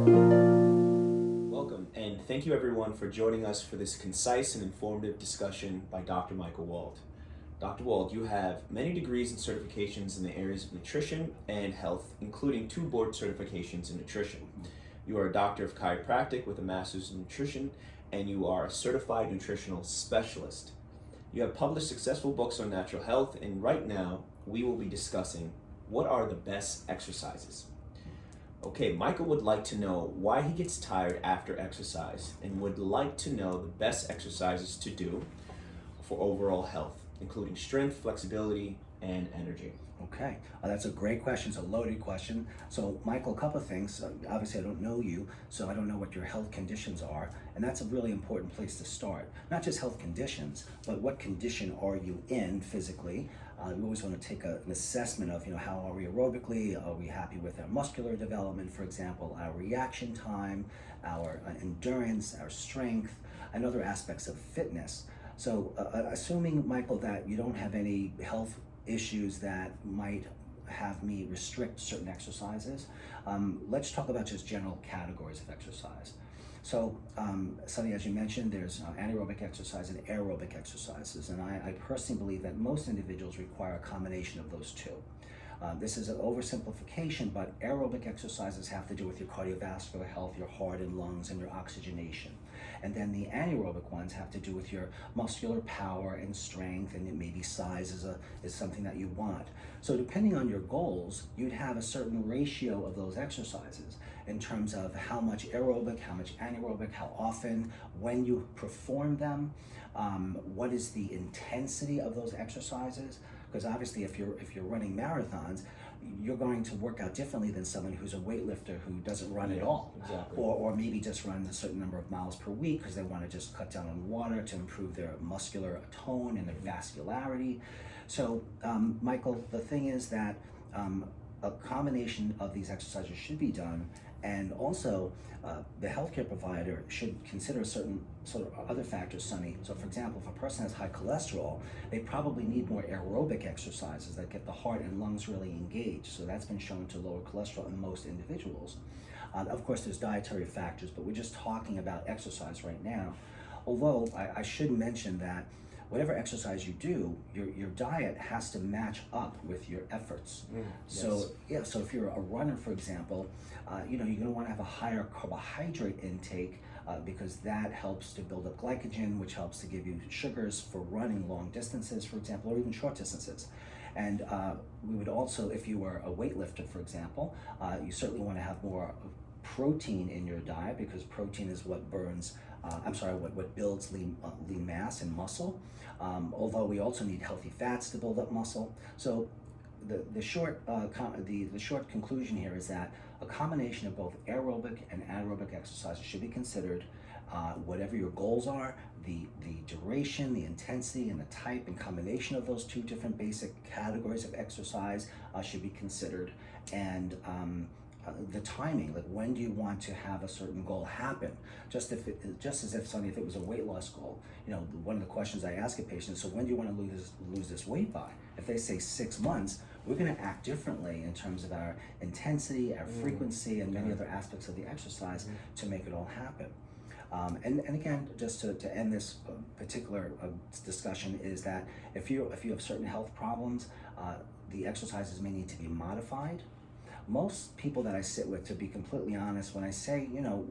Welcome, and thank you everyone for joining us for this concise and informative discussion by Dr. Michael Wald. Dr. Wald, you have many degrees and certifications in the areas of nutrition and health, including 2 board certifications in nutrition. You are a doctor of chiropractic with a master's in nutrition, and you are a certified nutritional specialist. You have published successful books on natural health, and right now we will be discussing what are the best exercises. Okay, Michael would like to know why he gets tired after exercise and would like to know the best exercises to do for overall health, including strength, flexibility, and energy. Okay, that's a great question. It's a loaded question. So, Michael, a couple of things. Obviously, I don't know you, so I don't know what your health conditions are, and that's a really important place to start. Not just health conditions, but what condition are you in physically? We always want to take an assessment of, how are we aerobically? Are we happy with our muscular development, for example, our reaction time, our endurance, our strength, and other aspects of fitness. So, assuming, Michael, that you don't have any health issues that might have me restrict certain exercises, let's talk about just general categories of exercise. So, Sonny, as you mentioned, there's anaerobic exercise and aerobic exercises, and I personally believe that most individuals require a combination of those two. This is an oversimplification, but aerobic exercises have to do with your cardiovascular health, your heart and lungs, and your oxygenation. And then the anaerobic ones have to do with your muscular power and strength, and maybe size is something that you want. So depending on your goals, you'd have a certain ratio of those exercises in terms of how much aerobic, how much anaerobic, how often, when you perform them, what is the intensity of those exercises. Because obviously if you're running marathons, you're going to work out differently than someone who's a weightlifter who doesn't run at all. Exactly. Or maybe just runs a certain number of miles per week because they want to just cut down on water to improve their muscular tone and their vascularity. So, Michael, the thing is that a combination of these exercises should be done, and also the healthcare provider should consider certain sort of other factors, Sonny. So for example, if a person has high cholesterol, they probably need more aerobic exercises that get the heart and lungs really engaged. So that's been shown to lower cholesterol in most individuals. Of course, there's dietary factors, but we're just talking about exercise right now. Although I should mention that whatever exercise you do, your diet has to match up with your efforts. So so if you're a runner, for example, you're going to want to have a higher carbohydrate intake because that helps to build up glycogen, which helps to give you sugars for running long distances, for example, or even short distances. And we would also, if you were a weightlifter, for example, you certainly want to have more protein in your diet, because protein is what burns, what builds lean mass and muscle. Although we also need healthy fats to build up muscle. So the short conclusion here is that a combination of both aerobic and anaerobic exercises should be considered. Whatever your goals are, the duration, the intensity, and the type and combination of those 2 different basic categories of exercise should be considered. And the timing, like when do you want to have a certain goal happen? Just as if, Sonny, if it was a weight loss goal, one of the questions I ask a patient is, so when do you want to lose this weight by? If they say 6 months, we're going to act differently in terms of our intensity, our frequency, and many other aspects of the exercise to make it all happen. And again, just to end this particular discussion, is that if you have certain health problems, the exercises may need to be modified. Most people that I sit with, to be completely honest, when I say,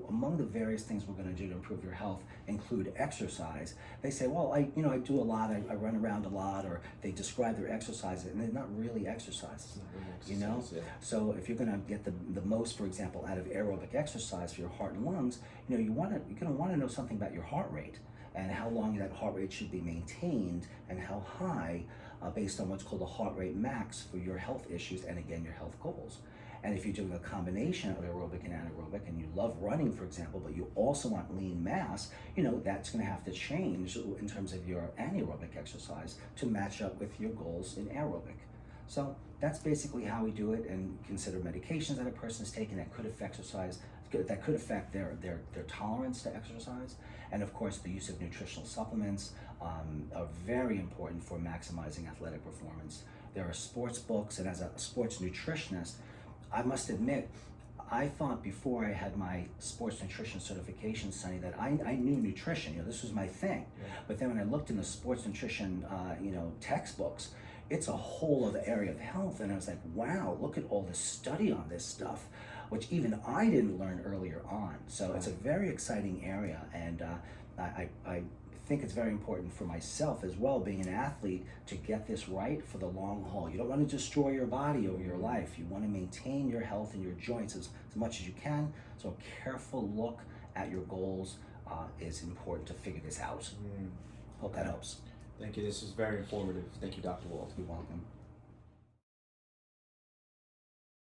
among the various things we're going to do to improve your health include exercise, they say, well, I do a lot, I run around a lot, or they describe their exercises, and they're not really exercises, Yeah. So if you're going to get the most, for example, out of aerobic exercise for your heart and lungs, you're going to want to know something about your heart rate and how long that heart rate should be maintained and how high, based on what's called a heart rate max for your health issues and, again, your health goals. And if you're doing a combination of aerobic and anaerobic, and you love running, for example, but you also want lean mass, that's going to have to change in terms of your anaerobic exercise to match up with your goals in aerobic. So that's basically how we do it, and consider medications that a person's taking that could affect their tolerance to exercise. And of course, the use of nutritional supplements are very important for maximizing athletic performance. There are sports books, and as a sports nutritionist, I must admit, I thought before I had my sports nutrition certification, Sonny, that I knew nutrition. This was my thing. Yeah. But then when I looked in the sports nutrition, textbooks, it's a whole other area of health, and I was like, wow, look at all the study on this stuff, which even I didn't learn earlier on. So it's a very exciting area, and I think it's very important for myself as well, being an athlete, to get this right for the long haul. You don't want to destroy your body over your life. You want to maintain your health and your joints as much as you can. So a careful look at your goals is important to figure this out. Hope that helps. Thank you. This was very informative. Thank you, Dr. Wald. You're welcome.